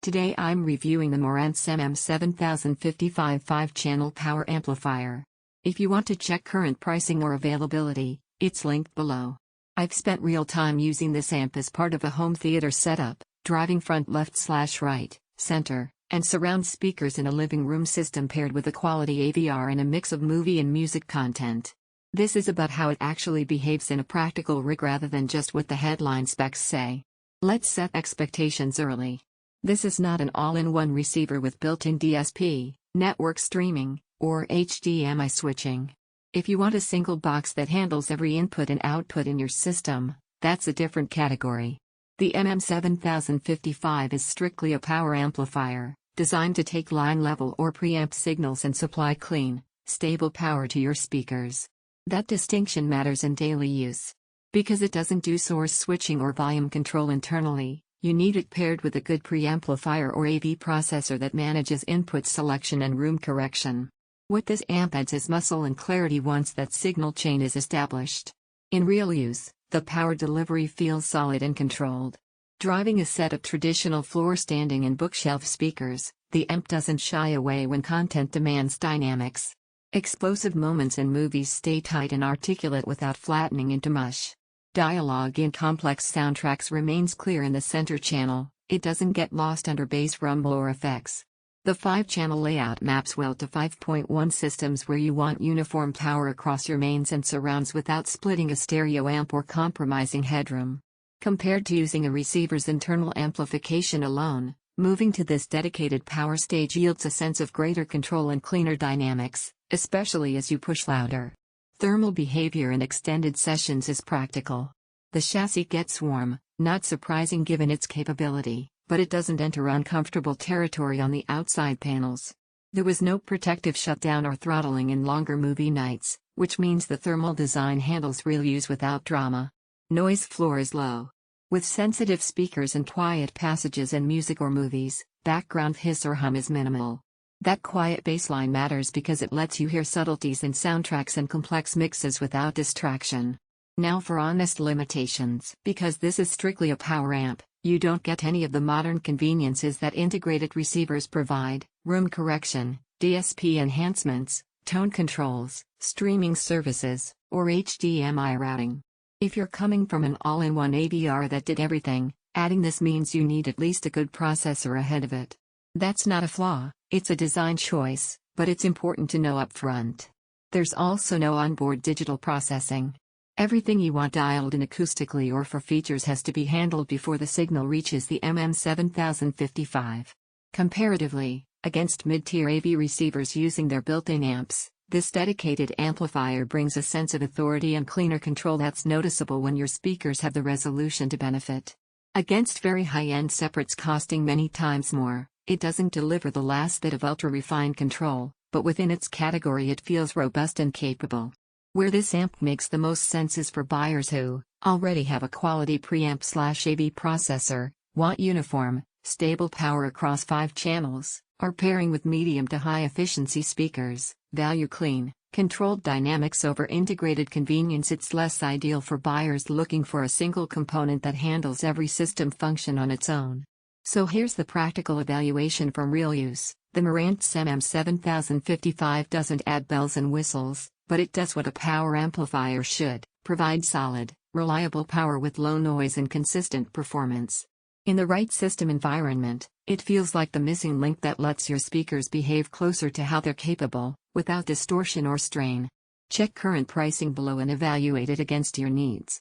Today I'm reviewing the Marantz MM7055 5-channel power amplifier. If you want to check current pricing or availability, it's linked below. I've spent real time using this amp as part of a home theater setup, driving front left/right, center, and surround speakers in a living room system paired with a quality AVR and a mix of movie and music content. This is about how it actually behaves in a practical rig rather than just what the headline specs say. Let's set expectations early. This is not an all-in-one receiver with built-in DSP, network streaming, or HDMI switching. If you want a single box that handles every input and output in your system, that's a different category. The MM7055 is strictly a power amplifier, designed to take line-level or preamp signals and supply clean, stable power to your speakers. That distinction matters in daily use. Because it doesn't do source switching or volume control internally, you need it paired with a good preamplifier or AV processor that manages input selection and room correction. What this amp adds is muscle and clarity once that signal chain is established. In real use, the power delivery feels solid and controlled. Driving a set of traditional floor standing and bookshelf speakers, the amp doesn't shy away when content demands dynamics. Explosive moments in movies stay tight and articulate without flattening into mush. Dialogue in complex soundtracks remains clear in the center channel, it doesn't get lost under bass rumble or effects. The 5-channel layout maps well to 5.1 systems where you want uniform power across your mains and surrounds without splitting a stereo amp or compromising headroom. Compared to using a receiver's internal amplification alone, moving to this dedicated power stage yields a sense of greater control and cleaner dynamics, especially as you push louder. Thermal behavior in extended sessions is practical. The chassis gets warm, not surprising given its capability, but it doesn't enter uncomfortable territory on the outside panels. There was no protective shutdown or throttling in longer movie nights, which means the thermal design handles real use without drama. Noise floor is low. With sensitive speakers and quiet passages in music or movies, background hiss or hum is minimal. That quiet bassline matters because it lets you hear subtleties in soundtracks and complex mixes without distraction. Now for honest limitations. Because this is strictly a power amp, you don't get any of the modern conveniences that integrated receivers provide: room correction, DSP enhancements, tone controls, streaming services, or HDMI routing. If you're coming from an all-in-one AVR that did everything, adding this means you need at least a good processor ahead of it. That's not a flaw, it's a design choice, but it's important to know up front. There's also no onboard digital processing. Everything you want dialed in acoustically or for features has to be handled before the signal reaches the MM7055. Comparatively, against mid-tier AV receivers using their built-in amps, this dedicated amplifier brings a sense of authority and cleaner control that's noticeable when your speakers have the resolution to benefit. Against very high-end separates costing many times more, it doesn't deliver the last bit of ultra-refined control, but within its category it feels robust and capable. Where this amp makes the most sense is for buyers who already have a quality preamp/AV processor, want uniform, stable power across 5 channels, are pairing with medium to high efficiency speakers, value clean, controlled dynamics over integrated convenience. It's less ideal for buyers looking for a single component that handles every system function on its own. So here's the practical evaluation from real use. The Marantz MM7055 doesn't add bells and whistles, but it does what a power amplifier should: provide solid, reliable power with low noise and consistent performance. In the right system environment, it feels like the missing link that lets your speakers behave closer to how they're capable, without distortion or strain. Check current pricing below and evaluate it against your needs.